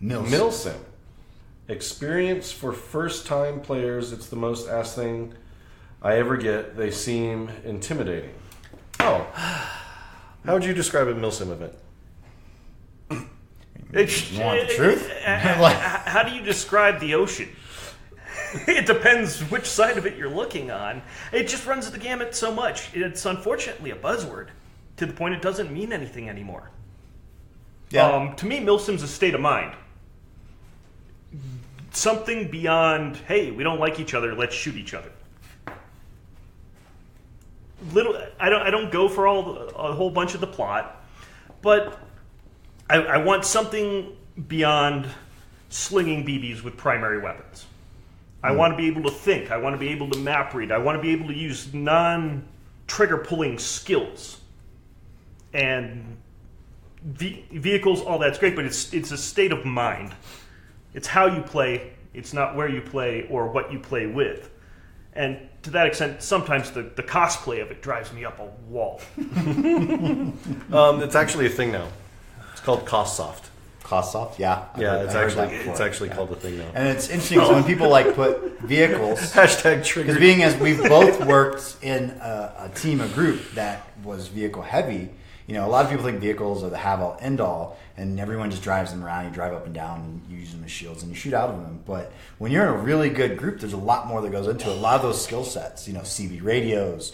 Milsim? Experience for first-time players. It's the most asked thing I ever get. They seem intimidating. Oh. How would you describe a Milsim event? You want the truth? How do you describe the ocean? It depends which side of it you're looking on. It just runs the gamut so much. It's unfortunately a buzzword to the point it doesn't mean anything anymore. Yeah. To me, Milsim's a state of mind. Something beyond, hey, we don't like each other, let's shoot each other. I don't go for a whole bunch of the plot, but I want something beyond slinging BBs with primary weapons. I want to be able to think. I want to be able to map read. I want to be able to use non-trigger pulling skills. And vehicles, all that's great, but it's a state of mind. It's how you play. It's not where you play or what you play with. And to that extent, sometimes the cosplay of it drives me up a wall. It's actually a thing now. It's called Cost-Soft. Cost-Soft? Yeah. Yeah, it's actually called a thing now. And it's interesting because when people put vehicles... Hashtag trigger. Because being as we've both worked in a team, a group that was vehicle heavy, a lot of people think vehicles are the have-all, end-all, and everyone just drives them around. You drive up and down and you use them as shields and you shoot out of them. But when you're in a really good group, there's a lot more that goes into it. A lot of those skill sets, CB radios,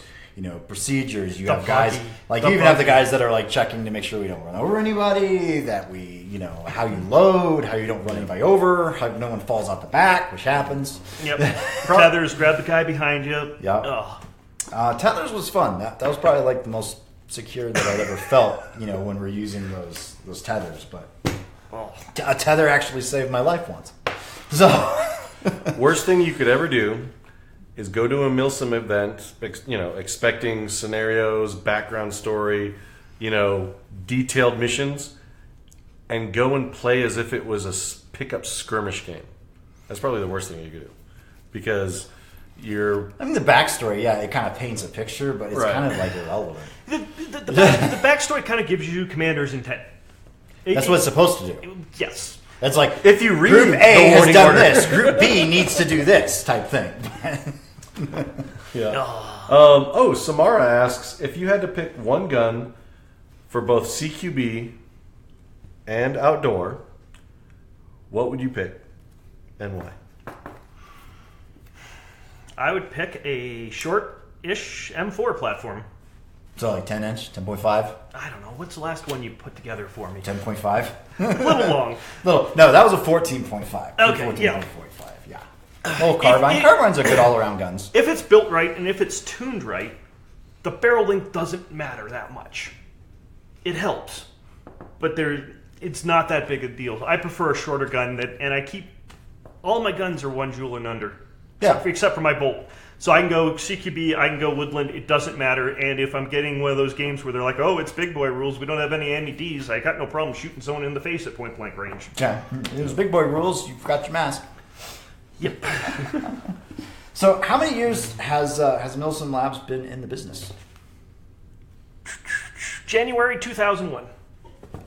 procedures. You have guys like you even have the guys that are like checking to make sure we don't run over anybody. That we, how you load, how you don't run anybody over, how no one falls out the back, which happens. Yep. Tethers, grab the guy behind you. Yeah. Tethers was fun. That was probably like the most secure that I'd ever felt, when we're using those tethers. But a tether actually saved my life once. So Worst thing you could ever do is go to a Milsim event, expecting scenarios, background story, detailed missions, and go and play as if it was a pickup skirmish game. That's probably the worst thing you could do, because the backstory, it kind of paints a picture, but it's kind of like irrelevant. The backstory kind of gives you commander's intent. That's what it's supposed to do. Yes. That's like, if you read Group A the has warning done order. this, Group B needs to do this type thing. Yeah. Samara asks, if you had to pick one gun for both CQB and outdoor, what would you pick and why? I would pick a short-ish M4 platform. So like 10 inch, 10.5? I don't know. What's the last one you put together for me? 10.5? A little long. No, that was a 14.5. Okay, 14.45, yeah. yeah. Little carbine. Carbines are good all-around guns. If it's built right and if it's tuned right, the barrel length doesn't matter that much. It helps, but it's not that big a deal. I prefer a shorter gun, and I keep all my guns are 1 joule and under. Yeah. Except for my bolt. So I can go CQB, I can go Woodland, it doesn't matter. And if I'm getting one of those games where they're like, oh, it's big boy rules, we don't have any Ds, I got no problem shooting someone in the face at point blank range. Yeah. It was big boy rules, you've got your mask. Yep. So how many years has Milsim Labs been in the business? January 2001.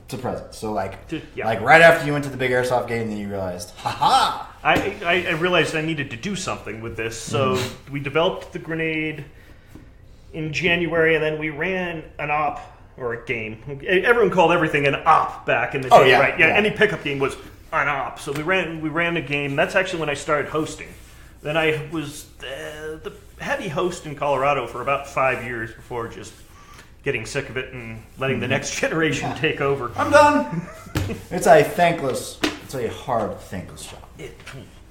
To present. So like Yeah. right after you went to the big Airsoft game, then you realized, ha-ha! I realized I needed to do something with this, so we developed the grenade in January, and then we ran an op, or a game. Everyone called everything an op back in the day, Oh, yeah, right? Yeah, yeah. any pickup game was an op. So we ran a game. That's actually when I started hosting. Then I was the heavy host in Colorado for about 5 years before just getting sick of it and letting the next generation take over. I'm done! It's a hard, thankless job.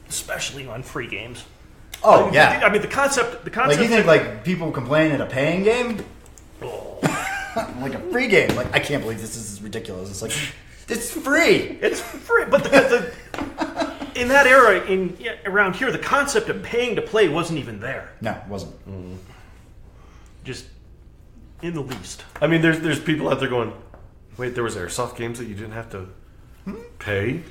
Especially on free games. Oh, yeah. I mean, the concept. Like, you think, like, people complain at a paying game? Oh. Like a free game. Like, I can't believe this is ridiculous. It's like, it's free! It's free, but in that era, around here, the concept of paying to play wasn't even there. No, it wasn't. Just in the least. I mean, there's people out there going, wait, there was Airsoft games that you didn't have to pay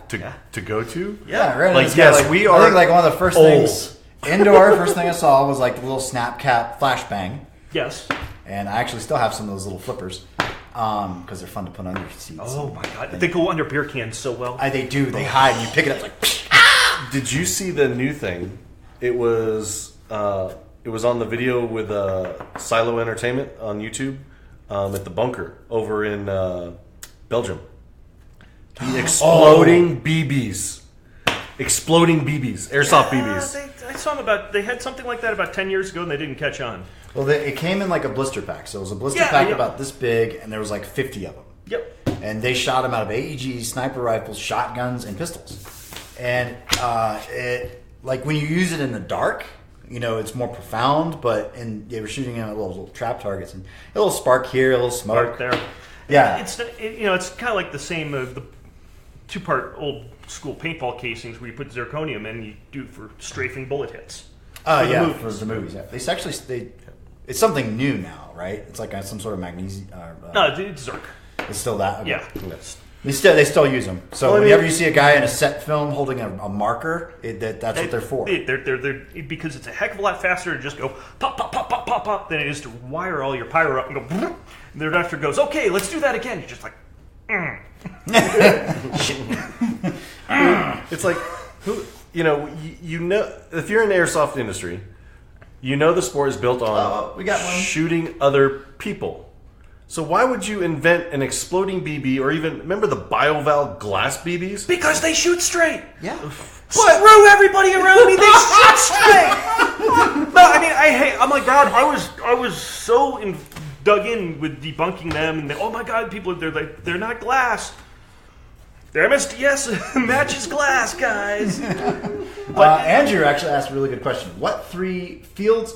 to go to? Yeah, right. Like, It's yes, got, we I are think, like, one of the first old. things, indoor, first thing I saw was, like, the little snap cap flashbang. Yes. And I actually still have some of those little flippers because they're fun to put under seats. Oh my god, they go under beer cans so well. They do. They hide. And you pick it up like. Did you see the new thing? It was on the video with Silo Entertainment on YouTube at the bunker over in Belgium. The exploding BBs. Exploding BBs. Airsoft BBs. I saw them they had something like that about 10 years ago and they didn't catch on. Well, it came in like a blister pack. So it was a blister pack about this big, and there was like 50 of them. Yep. And they shot them out of AEGs, sniper rifles, shotguns, and pistols. And like when you use it in the dark, it's more profound. But they were shooting at little trap targets, and a little spark here, a little smoke there. Yeah, it's kind of like the same of the two-part old school paintball casings where you put zirconium in and you do for strafing bullet hits. For the movies. Yeah, it's something new now, right? It's like some sort of magnesium. No, it's Zerk. It's still that. Okay. Yeah. They still use them. So whenever you see a guy in a set film holding a marker, that's what they're for. They're because it's a heck of a lot faster to just go pop, pop, pop, pop, pop, pop than it is to wire all your pyro up and go. And thereafter goes, okay, let's do that again. You're just like, It's like, if you're in the airsoft industry, the sport is built on we got one. shooting other people. So why would you invent an exploding BB or even, remember the BioVal glass BBs? because they shoot straight. Yeah. Screw everybody around me. They shoot straight. No, I mean, I'm like, God, I was so dug in with debunking them, and oh my God, people, they're not glass. Their MSDS matches glass, guys. Andrew actually asked a really good question. What 3 fields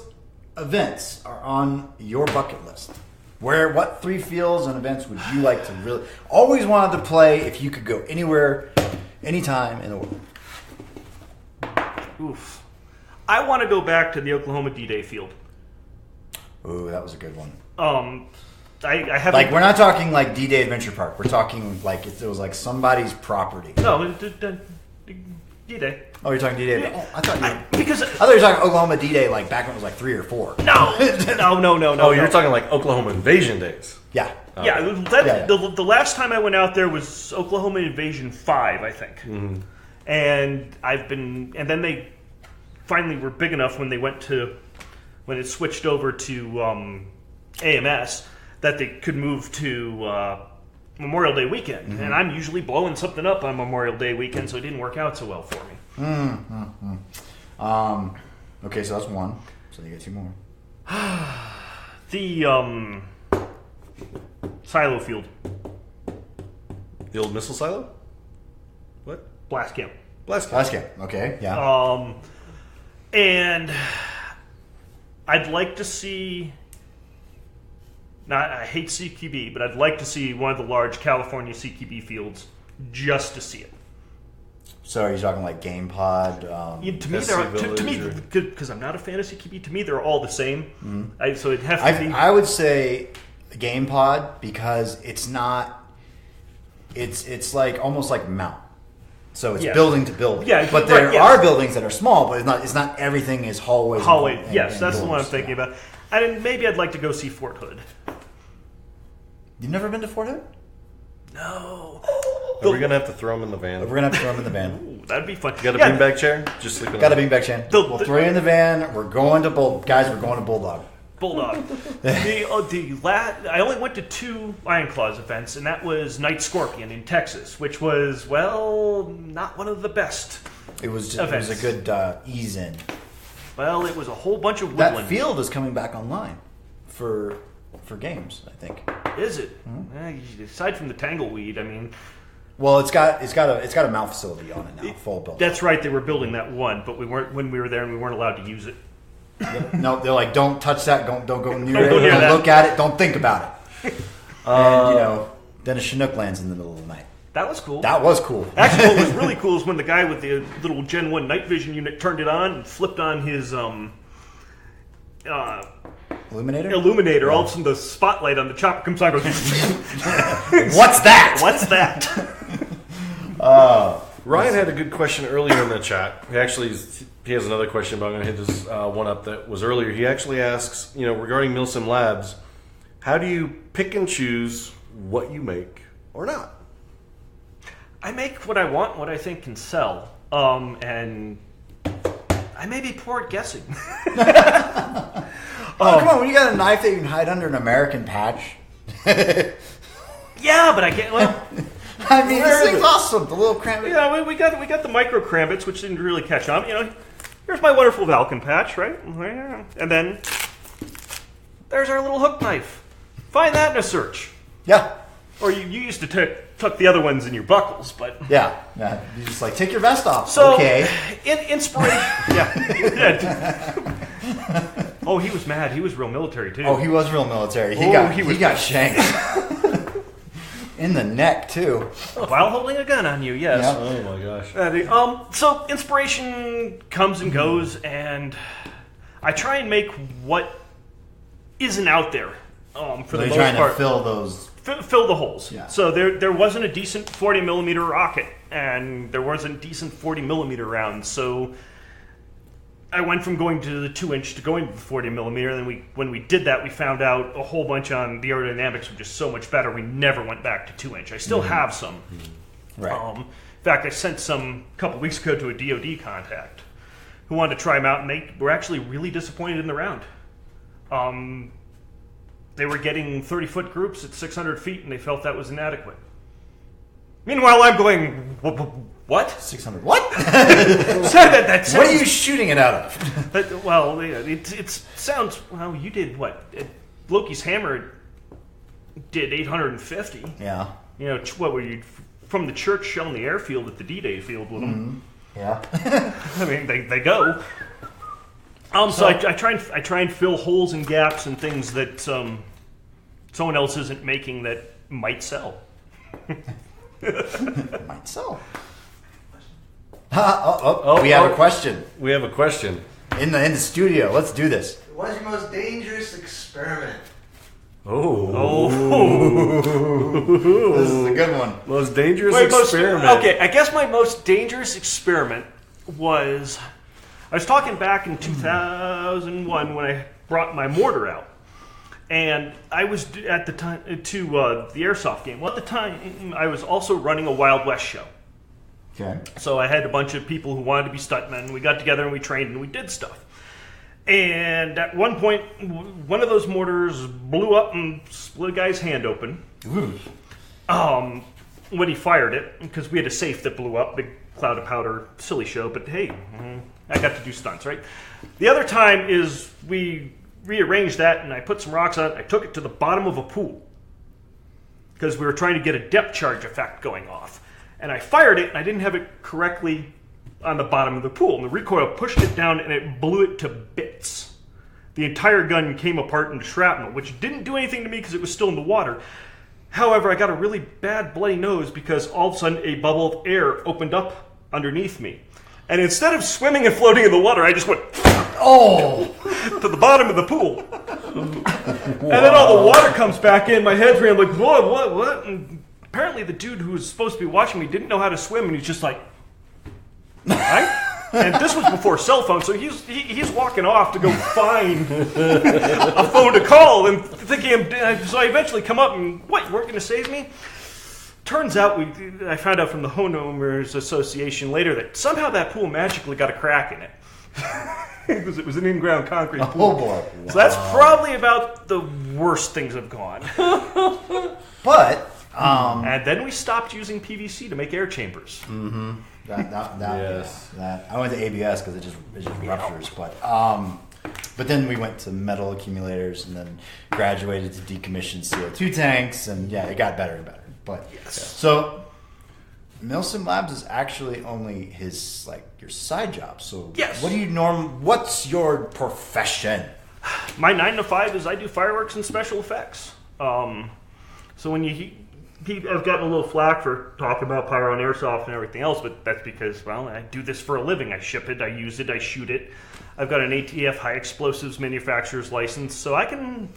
events are on your bucket list? What 3 fields and events would you like to really always wanted to play if you could go anywhere, anytime in the world? Oof. I want to go back to the Oklahoma D-Day field. Ooh, that was a good one. I haven't... Like, we're not talking like D-Day Adventure Park. We're talking like it was like somebody's property. No, D-Day. Oh, you're talking D-Day? Oh, I thought you were... Because... I thought you were talking Oklahoma D-Day like back when it was like 3 or 4. No. Oh, you're talking like Oklahoma invasion days. Yeah. Yeah, the last time I went out there was Oklahoma Invasion 5, I think. Mm-hmm. And then they finally were big enough when it switched over to AMS that they could move to Memorial Day weekend. Mm-hmm. And I'm usually blowing something up on Memorial Day weekend, so it didn't work out so well for me. Mm-hmm. Okay, so that's one. So you get 2 more. The silo field. The old missile silo? What? Blast camp. Blast camp. Okay, yeah. And I'd like to see... I hate CQB, but I'd like to see one of the large California CQB fields just to see it. So are you talking like Game Pod? To me, because I'm not a fan of CQB, to me they're all the same. Mm-hmm. So it'd have to be... I would say Game Pod because it's not... It's like almost like Mount. So it's building to building. Yeah, but there are buildings that are small, but it's not everything is hallways. Yes, that's the one I'm thinking about. And maybe I'd like to go see Fort Hood. You've never been to Fort Hood? No. Are we going to have to throw them in the van? We're going to have to throw them in the van. Ooh, that'd be fun. You got a beanbag chair? Just sleep in Got a beanbag chair. We'll throw you in the van. We're going to Guys, we're going to Bulldog. I only went to 2 Iron Claws events, and that was Night Scorpion in Texas, which was, not one of the best. It was a good ease in. Well, it was a whole bunch of woodland. That field is coming back online for games, I think. Is it? Mm-hmm. Aside from the tangleweed, I mean... Well, it's got a mount facility on it now, full built. That's right, they were building that one, but when we were there and we weren't allowed to use it. No, they're like, don't touch that, don't go near it, don't look at it, don't think about it. And, then a Chinook lands in the middle of the night. That was cool. That was cool. Actually, what was really cool is when the guy with the little Gen 1 night vision unit turned it on and flipped on his illuminator. Yeah. All of a sudden, the spotlight on the chopper comes on and goes, What's that? What's that? Ryan had a good question earlier in the chat. He has another question, but I'm going to hit this one up that was earlier. He actually asks, regarding Milsim Labs, how do you pick and choose what you make or not? I make what I want, what I think can sell, and I may be poor at guessing. Come on, when you got a knife that you can hide under an American patch. Yeah, but I can't. Well, I mean, this thing's awesome. The little crambit. Yeah, we got the micro crambits, which didn't really catch on. Here's my wonderful Valken patch, right? And then there's our little hook knife. Find that in a search. Yeah. Or you used to tuck the other ones in your buckles, but yeah. You just take your vest off. So, okay. Inspiration. Yeah. Oh, he was mad. He was real military too. Oh, he was real military. He got shanked in the neck too, while holding a gun on you. Yes. Yep. Oh my gosh. So inspiration comes and goes, and I try and make what isn't out there. For the most part, trying to fill those. Fill the holes. Yeah. So there wasn't a decent 40 millimeter rocket, and there wasn't decent 40 millimeter rounds. So I went from going to the 2-inch to going to the 40 millimeter. And then when we did that, we found out a whole bunch on the aerodynamics were just so much better. We never went back to 2-inch. I still have some. Mm-hmm. Right. In fact, I sent some a couple weeks ago to a DoD contact who wanted to try them out, and they were actually really disappointed in the round. They were getting 30-foot groups at 600 feet, and they felt that was inadequate. Meanwhile, I'm going, what? 600 what? That sounds, what are you shooting it out of? Well, it sounds, well, you did what? Loki's Hammer did 850. Yeah. What were you, from the church shelling the airfield at the D-Day field with them? Yeah. I mean, they go. So I try and fill holes and gaps and things that someone else isn't making that might sell. Might sell. We have a question We have a question. in the studio. Let's do this. What is your most dangerous experiment? Oh. This is a good one. Most dangerous experiment. Okay, I guess my most dangerous experiment was... I was talking back in 2001 when I brought my mortar out. And I was at the time to the Airsoft game. Well, at the time, I was also running a Wild West show. Okay. So I had a bunch of people who wanted to be stuntmen. We got together and we trained and we did stuff. And at one point, one of those mortars blew up and split a guy's hand open. When he fired it, because we had a safe that blew up, big cloud of powder, silly show, but hey, I got to do stunts, right? The other time is we rearranged that and I put some rocks on it. I took it to the bottom of a pool because we were trying to get a depth charge effect going off. And I fired it and I didn't have it correctly on the bottom of the pool. And the recoil pushed it down and it blew it to bits. The entire gun came apart into shrapnel, which didn't do anything to me because it was still in the water. However, I got a really bad bloody nose because all of a sudden a bubble of air opened up underneath me. And instead of swimming and floating in the water, I just went to the bottom of the pool. And then all the water comes back in. My head's ran like, what? And apparently the dude who was supposed to be watching me didn't know how to swim, and he's just like, right? And this was before cell phones, so he's walking off to go find a phone to call, and thinking, so I eventually come up and, what, you weren't going to save me? Turns out, I found out from the Homeowners Association later that somehow that pool magically got a crack in it. Because it was an in-ground concrete pool. Oh boy. Wow. So that's probably about the worst things have gone. But, and then we stopped using PVC to make air chambers. Mm-hmm. Yes. I went to ABS because it just ruptures. But then we went to metal accumulators and then graduated to decommissioned CO2 tanks, and yeah, it got better and better. But so Milsim Labs is actually only his your side job. So yes. What's your profession? My 9 to 5 is I do fireworks and special effects. So when I've gotten a little flack for talking about pyro and airsoft and everything else, but that's because, well, I do this for a living. I ship it, I use it, I shoot it. I've got an ATF high explosives manufacturer's license, so I can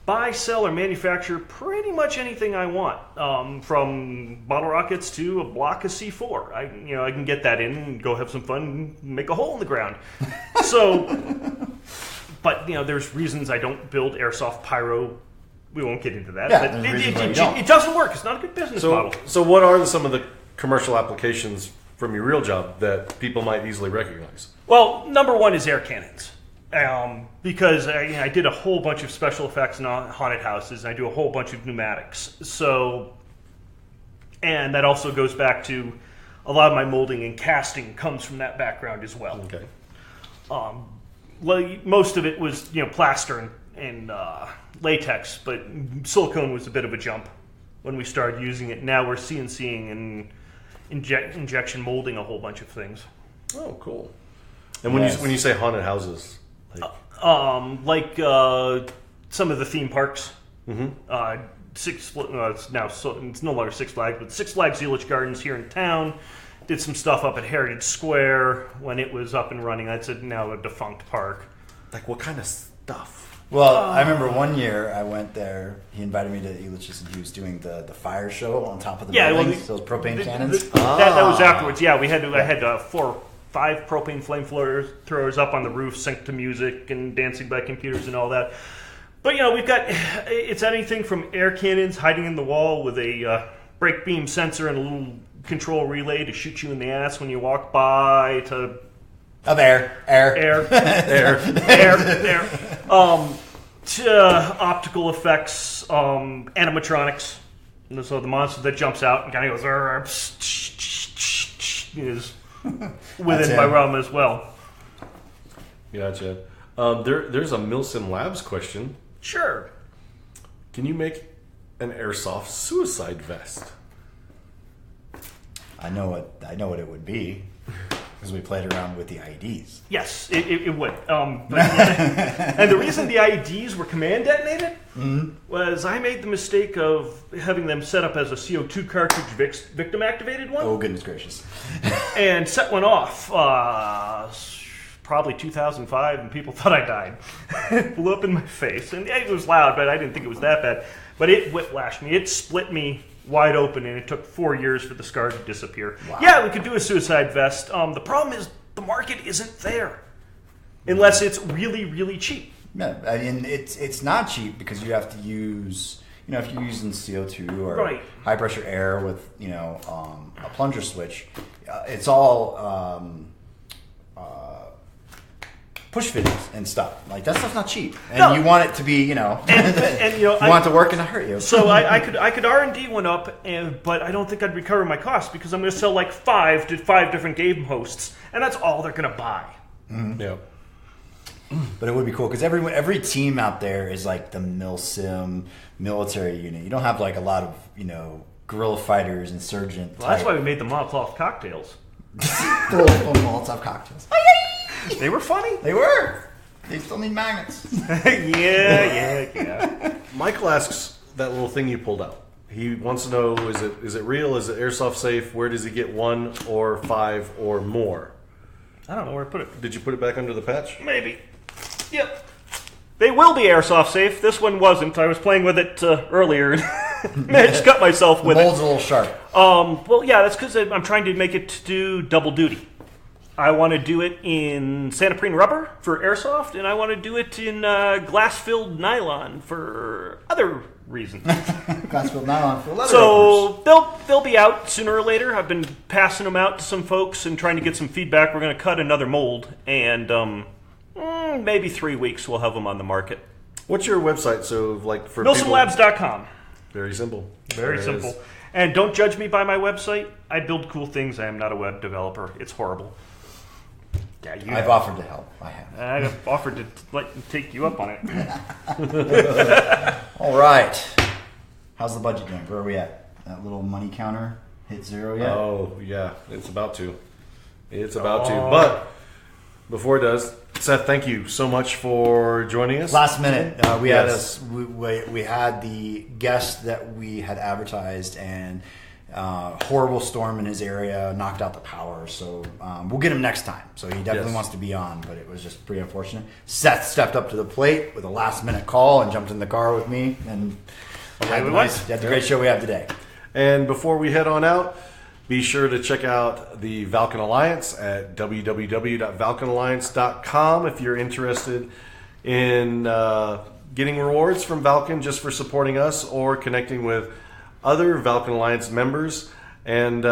buy, sell, or manufacture pretty much anything I want, from bottle rockets to a block of C4. I can get that in and go have some fun and make a hole in the ground. So, but there's reasons I don't build airsoft pyro. We won't get into that. Yeah, but it it doesn't work. It's not a good business model. So what are some of the commercial applications from your real job that people might easily recognize? Well, number one is air cannons. Because I did a whole bunch of special effects in haunted houses, and I do a whole bunch of pneumatics. So, and that also goes back to a lot of my molding and casting comes from that background as well. Okay. Most of it was plaster and latex, but silicone was a bit of a jump when we started using it. Now we're CNCing and injection molding a whole bunch of things. Oh, cool. And when you say haunted houses, some of the theme parks. Mm-hmm. It's no longer Six Flags, but Six Flags Village Gardens here in town. Did some stuff up at Heritage Square when it was up and running. That's now a defunct park. Like what kind of stuff? Well, I remember one year I went there. He invited me to Elitch's, and he was doing the fire show on top of the buildings, those propane cannons. That was afterwards. Yeah, I had 4 or 5 propane flamethrowers up on the roof, synced to music and dancing by computers and all that. But we've got it's anything from air cannons hiding in the wall with a brake beam sensor and a little control relay to shoot you in the ass when you walk by to. Air. To optical effects, animatronics. And so the monster that jumps out and kind of goes is within my realm as well. Gotcha. There's a Milsim Labs question. Sure. Can you make an airsoft suicide vest? I know what it would be. Because we played around with the IEDs. Yes, it would. And the reason the IEDs were command detonated was I made the mistake of having them set up as a CO2 cartridge victim activated one. Oh, goodness gracious. And set one off probably 2005, and people thought I died. It blew up in my face. And it was loud, but I didn't think it was that bad. But it whiplashed me. It split me wide open, and it took 4 years for the scar to disappear. Wow. Yeah, we could do a suicide vest. The problem is the market isn't there unless it's really, really cheap. Yeah, I mean, it's not cheap because you have to use, if you're using CO2 or high pressure air with, a plunger switch, it's all push fittings and stuff. Like, that stuff's not cheap. And you want it to be, you want it to work and not hurt you. So I could R&D one up, but I don't think I'd recover my costs because I'm going to sell like 5 different game hosts, and that's all they're going to buy. Mm-hmm. Yeah. But it would be cool because every team out there is like the Milsim military unit. You don't have like a lot of, guerrilla fighters, insurgent. Well, that's why we made the Molotov cocktails. The little Molotov cocktails. They were funny. They were. They still need magnets. Yeah. Michael asks that little thing you pulled out. He wants to know, is it real? Is it airsoft safe? Where does he get 1 or 5 or more? I don't know where to put it. Did you put it back under the patch? Maybe. Yep. They will be airsoft safe. This one wasn't. I was playing with it earlier. I just cut myself with it. The mold's a little sharp. Well, yeah, that's because I'm trying to make it do double duty. I want to do it in Santoprene rubber for airsoft, and I want to do it in glass-filled nylon for other reasons. Glass-filled nylon for leather. So they'll be out sooner or later. I've been passing them out to some folks and trying to get some feedback. We're going to cut another mold, and maybe 3 weeks we'll have them on the market. What's your website? So, like for MilsimLabs.com. Very simple. Very simple. And don't judge me by my website. I build cool things. I am not a web developer. It's horrible. Yeah, I've offered to help. I have. I've offered to take you up on it. All right. How's the budget doing? Where are we at? That little money counter hit 0 yet? Oh, yeah. It's about to. But before it does, Seth, thank you so much for joining us. Last minute, we had the guest that we had advertised, and horrible storm in his area knocked out the power. So we'll get him next time. So he definitely wants to be on, but it was just pretty unfortunate. Seth stepped up to the plate with a last minute call and jumped in the car with me, and had the great show we have today. And before we head on out, be sure to check out the Valken Alliance at www.valkenalliance.com if you're interested in getting rewards from Valken just for supporting us or connecting with other Valken Alliance members, and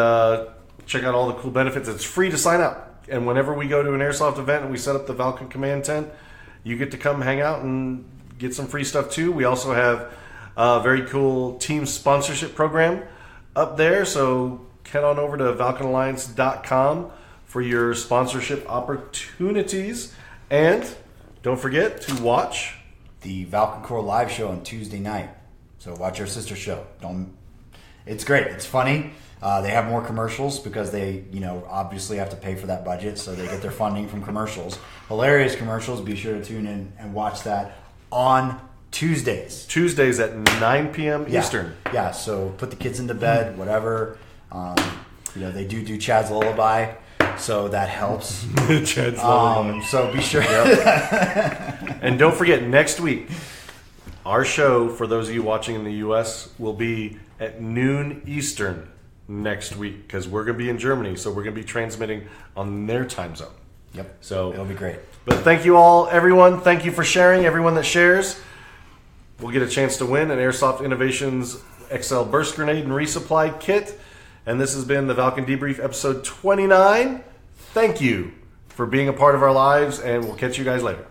check out all the cool benefits. It's free to sign up, and whenever we go to an airsoft event and we set up the Valken command tent, you get to come hang out and get some free stuff too. We also have a very cool team sponsorship program up there, so head on over to ValkenAlliance.com for your sponsorship opportunities. And don't forget to watch the Valken Core live show on Tuesday night. So watch our sister show. It's great. It's funny. They have more commercials because they, obviously have to pay for that budget, so they get their funding from commercials. Hilarious commercials. Be sure to tune in and watch that on Tuesdays. Tuesdays at 9 p.m. Eastern. Yeah, so put the kids into bed, whatever. They do Chad's Lullaby, so that helps. Chad's Lullaby. So be sure. And don't forget, next week, our show, for those of you watching in the U.S., will be at noon Eastern next week because we're going to be in Germany, so we're going to be transmitting on their time zone. Yep. So it'll be great. But thank you all, everyone. Thank you for sharing. Everyone that shares will get a chance to win an Airsoft Innovations XL Burst Grenade and Resupply Kit. And this has been the Valken Debrief episode 29. Thank you for being a part of our lives, and we'll catch you guys later.